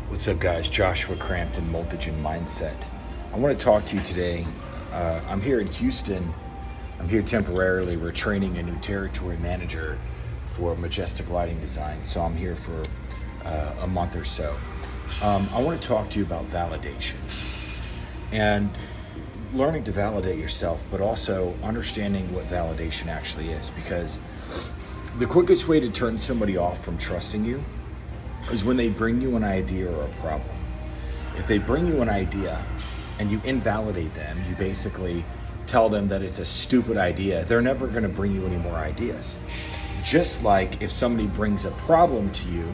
What's up, guys? Joshua Crampton, Multigen Mindset. I want to talk to you today. I'm here in Houston. I'm here temporarily. We're training a new territory manager for Majestic Lighting Design. So I'm here for a month or so. I want to talk to you about validation and learning to validate yourself, but also understanding what validation actually is. Because the quickest way to turn somebody off from trusting you is when they bring you an idea or a problem. If they bring you an idea and you invalidate them, you basically tell them that it's a stupid idea, they're never going to bring you any more ideas. Just like if somebody brings a problem to you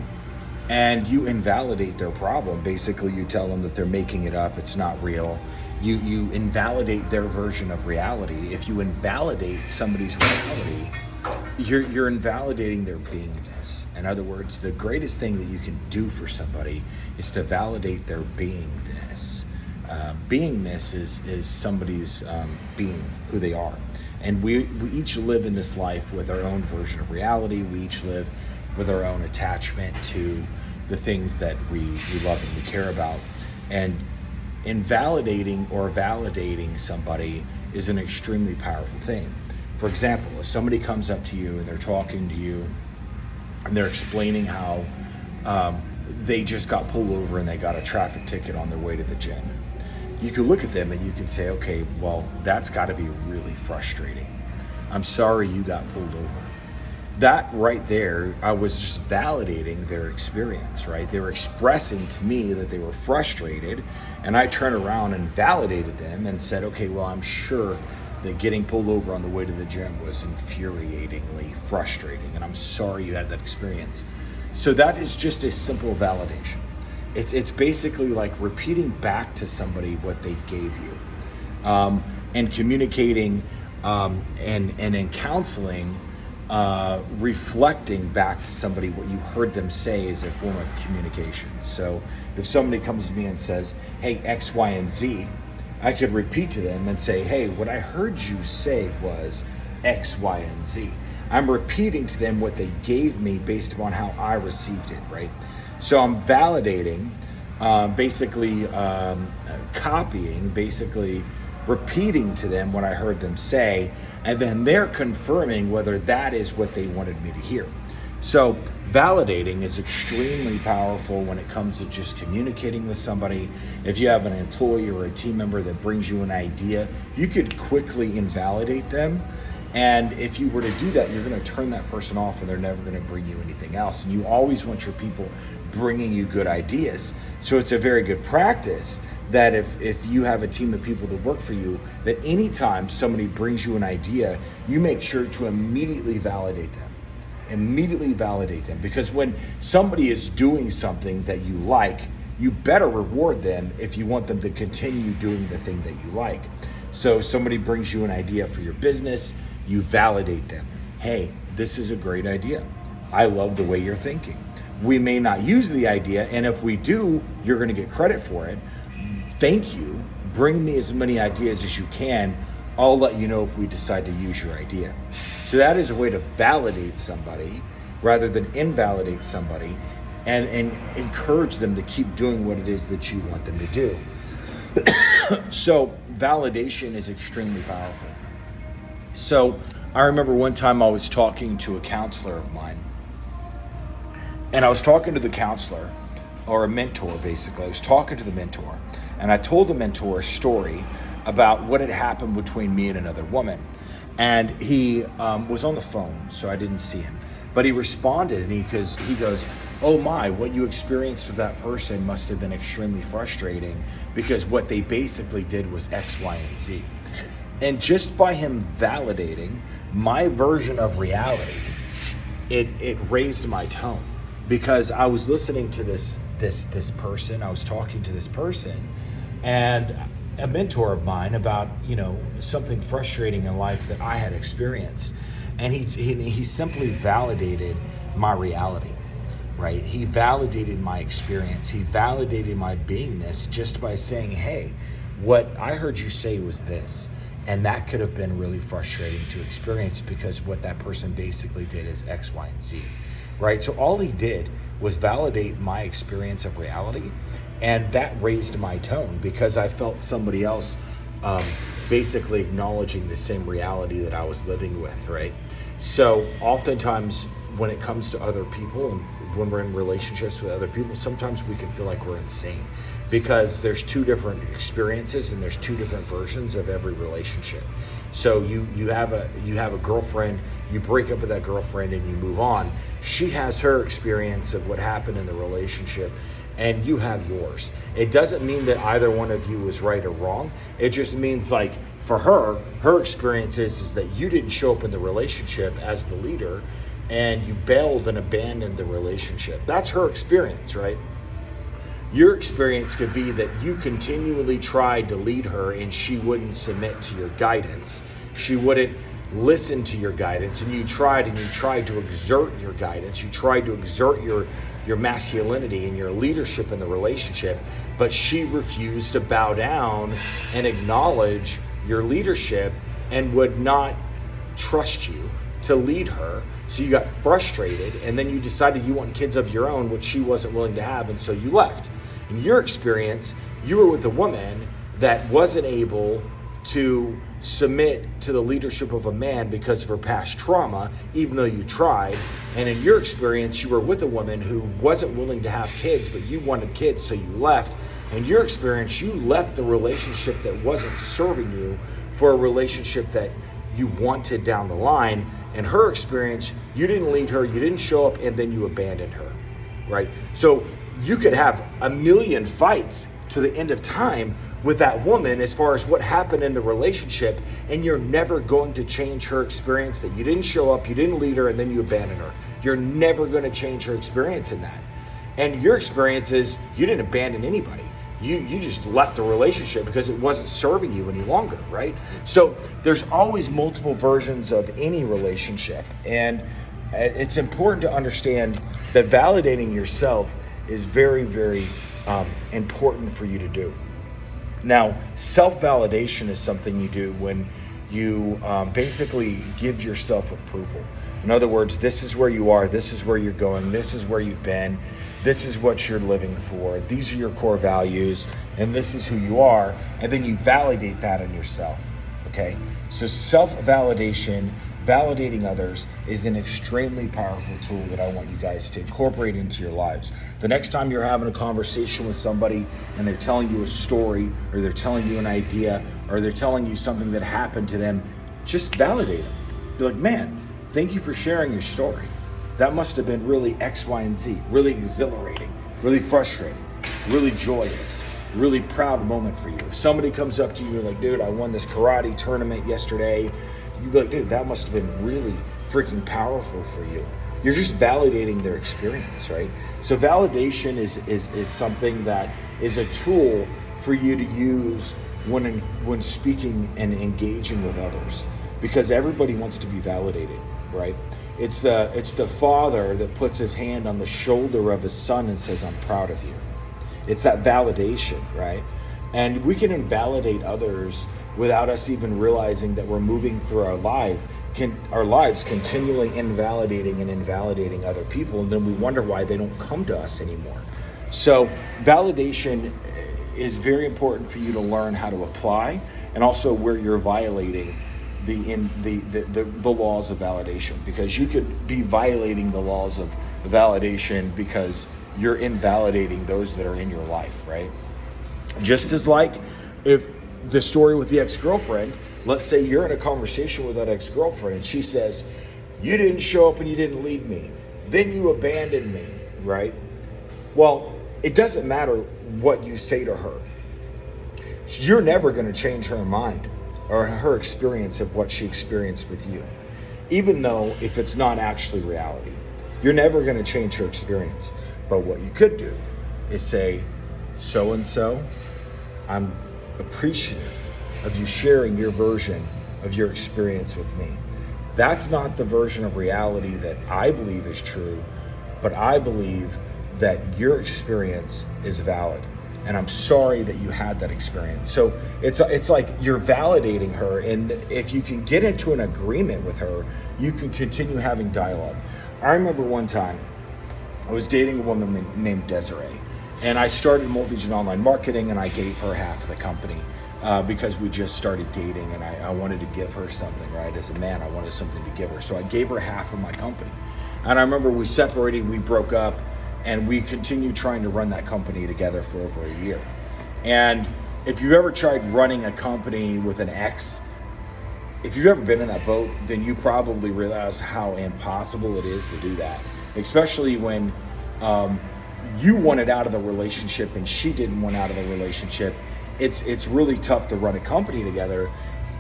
and you invalidate their problem, basically you tell them that they're making it up, it's not real. You invalidate their version of reality. If you invalidate somebody's reality, you're invalidating their beingness. In other words, the greatest thing that you can do for somebody is to validate their beingness. Beingness is somebody's being, who they are. And we each live in this life with our own version of reality. We each live with our own attachment to the things that we love and we care about. And invalidating or validating somebody is an extremely powerful thing. For example, if somebody comes up to you and they're talking to you and they're explaining how they just got pulled over and they got a traffic ticket on their way to the gym, you can look at them and you can say, okay, well, that's got to be really frustrating. I'm sorry you got pulled over. That right there, I was just validating their experience, right? They were expressing to me that they were frustrated, and I turned around and validated them and said, okay, well, I'm sure that getting pulled over on the way to the gym was infuriatingly frustrating, and I'm sorry you had that experience. So that is just a simple validation. It's basically like repeating back to somebody what they gave you, and communicating, and in counseling, reflecting back to somebody what you heard them say is a form of communication. So if somebody comes to me and says, hey, X, Y, and Z, I could repeat to them and say, hey, what I heard you say was X, Y, and Z. I'm repeating to them what they gave me based upon how I received it, right? So I'm validating, basically copying, basically repeating to them what I heard them say, and then they're confirming whether that is what they wanted me to hear. So validating is extremely powerful when it comes to just communicating with somebody. If you have an employee or a team member that brings you an idea, you could quickly invalidate them. And if you were to do that, you're going to turn that person off and they're never going to bring you anything else. And you always want your people bringing you good ideas. So it's a very good practice that if you have a team of people that work for you, that anytime somebody brings you an idea, you make sure to immediately validate them. Immediately validate them. Because when somebody is doing something that you like, you better reward them if you want them to continue doing the thing that you like. So somebody brings you an idea for your business, you validate them. Hey, this is a great idea. I love the way you're thinking. We may not use the idea, and if we do, you're going to get credit for it. Thank you. Bring me as many ideas as you can. I'll let you know if we decide to use your idea. So that is a way to validate somebody rather than invalidate somebody, and encourage them to keep doing what it is that you want them to do. So validation is extremely powerful. So I remember one time I was talking to a counselor of mine, and I was talking to the counselor, or a mentor basically. I was talking to the mentor, and I told the mentor a story about what had happened between me and another woman. And he was on the phone, so I didn't see him. But he responded, and he goes, oh my, what you experienced with that person must have been extremely frustrating, because what they basically did was X, Y, and Z. And just by him validating my version of reality, it raised my tone, because I was listening to this person, I was talking to this person, and a mentor of mine about, something frustrating in life that I had experienced. And he simply validated my reality, right? He validated my experience. He validated my beingness just by saying, hey, what I heard you say was this. And that could have been really frustrating to experience because what that person basically did is X, Y, and Z, right? So all he did was validate my experience of reality, and that raised my tone because I felt somebody else basically acknowledging the same reality that I was living with, right? So oftentimes when it comes to other people and when we're in relationships with other people, sometimes we can feel like we're insane because there's two different experiences and there's two different versions of every relationship. So you have a girlfriend, you break up with that girlfriend and you move on. She has her experience of what happened in the relationship and you have yours. It doesn't mean that either one of you is right or wrong. It just means like for her experience is that you didn't show up in the relationship as the leader and you bailed and abandoned the relationship. That's her experience, right? Your experience could be that you continually tried to lead her and she wouldn't submit to your guidance. She wouldn't listen to your guidance, and you tried to exert your guidance. You tried to exert your masculinity and your leadership in the relationship, but she refused to bow down and acknowledge your leadership and would not trust you to lead her. So you got frustrated and then you decided you want kids of your own, which she wasn't willing to have, and so you left. In your experience, you were with a woman that wasn't able to submit to the leadership of a man because of her past trauma, even though you tried. And in your experience, you were with a woman who wasn't willing to have kids, but you wanted kids, so you left. In your experience, you left the relationship that wasn't serving you for a relationship that you wanted down the line. In her experience, you didn't lead her, you didn't show up, and then you abandoned her, right? So you could have a million fights to the end of time with that woman as far as what happened in the relationship, and you're never going to change her experience that you didn't show up, you didn't lead her, and then you abandoned her. You're never going to change her experience in that. And your experience is you didn't abandon anybody. You just left the relationship because it wasn't serving you any longer, right? So there's always multiple versions of any relationship, and it's important to understand that validating yourself is very, very important for you to do. Now, self-validation is something you do when you basically give yourself approval. In other words, this is where you are, this is where you're going, this is where you've been, this is what you're living for, these are your core values, and this is who you are, and then you validate that in yourself, okay? So self-validation, validating others, is an extremely powerful tool that I want you guys to incorporate into your lives. The next time you're having a conversation with somebody and they're telling you a story, or they're telling you an idea, or they're telling you something that happened to them, just validate them. Be like, man, thank you for sharing your story. That must have been really X, Y, and Z, really exhilarating, really frustrating, really joyous, really proud moment for you. If somebody comes up to you like, dude, I won this karate tournament yesterday, you'd be like, dude, that must have been really freaking powerful for you. You're just validating their experience, right? So validation is something that is a tool for you to use when speaking and engaging with others, because everybody wants to be validated, right? It's the father that puts his hand on the shoulder of his son and says, I'm proud of you. It's that validation, right? And we can invalidate others without us even realizing that we're moving through our lives continually invalidating other people, and then we wonder why they don't come to us anymore. So validation is very important for you to learn how to apply, and also where you're violating the laws of validation, because you could be violating the laws of validation because you're invalidating those that are in your life, right? Just as like if the story with the ex-girlfriend, let's say you're in a conversation with that ex-girlfriend and she says, you didn't show up and you didn't lead me, then you abandoned me, right? Well, it doesn't matter what you say to her. You're never going to change her mind or her experience of what she experienced with you, even though if it's not actually reality. You're never going to change her experience. But what you could do is say, so-and-so, I'm appreciative of you sharing your version of your experience with me. That's not the version of reality that I believe is true, but I believe that your experience is valid. and I'm sorry that you had that experience. So it's like you're validating her, and if you can get into an agreement with her, you can continue having dialogue. I remember one time I was dating a woman named Desiree, and I started Multigen Online Marketing, and I gave her half of the company because we just started dating, and I wanted to give her something, right? As a man, I wanted something to give her. So I gave her half of my company. And I remember we separated, we broke up, and we continued trying to run that company together for over a year. And if you've ever tried running a company with an ex, if you've ever been in that boat, then you probably realize how impossible it is to do that, especially when you wanted out of the relationship and she didn't want out of the relationship. It's really tough to run a company together,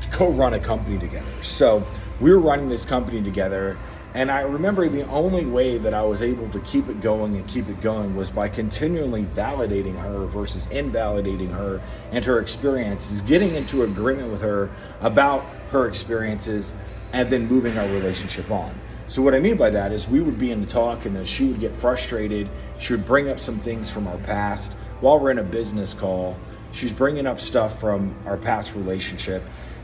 to co-run a company together. So we were running this company together, and I remember the only way that I was able to keep it going was by continually validating her versus invalidating her and her experiences, getting into agreement with her about her experiences, and then moving our relationship on. So what I mean by that is we would be in the talk, and then she would get frustrated. She would bring up some things from our past while we're in a business call. She's bringing up stuff from our past relationship.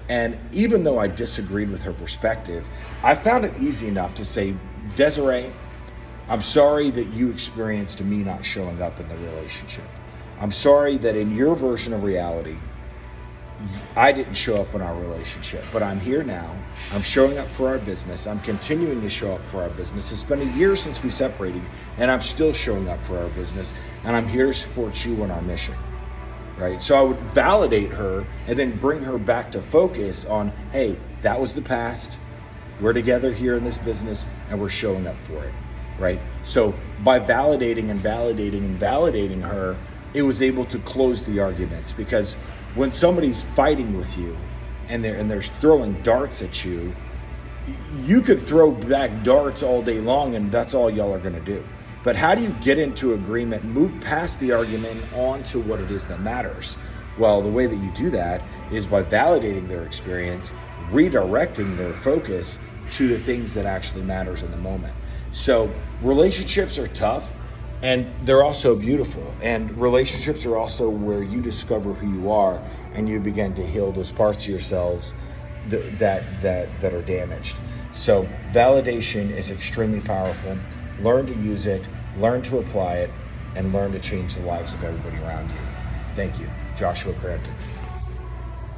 And even though I disagreed with her perspective, I found it easy enough to say, Desiree, I'm sorry that you experienced me not showing up in the relationship. I'm sorry that in your version of reality, I didn't show up in our relationship, but I'm here now. I'm showing up for our business. I'm continuing to show up for our business. It's been a year since we separated, and I'm still showing up for our business, and I'm here to support you on our mission. Right? So I would validate her and then bring her back to focus on, hey, that was the past. We're together here in this business, and we're showing up for it. Right? So by validating her, it was able to close the arguments, because when somebody's fighting with you and they're throwing darts at you, you could throw back darts all day long, and that's all y'all are going to do. But how do you get into agreement, move past the argument on to what it is that matters? Well, the way that you do that is by validating their experience, redirecting their focus to the things that actually matters in the moment. So relationships are tough, and they're also beautiful. And relationships are also where you discover who you are, and you begin to heal those parts of yourselves that are damaged. So validation is extremely powerful. Learn to use it, learn to apply it, and learn to change the lives of everybody around you. Thank you. Joshua Crampton.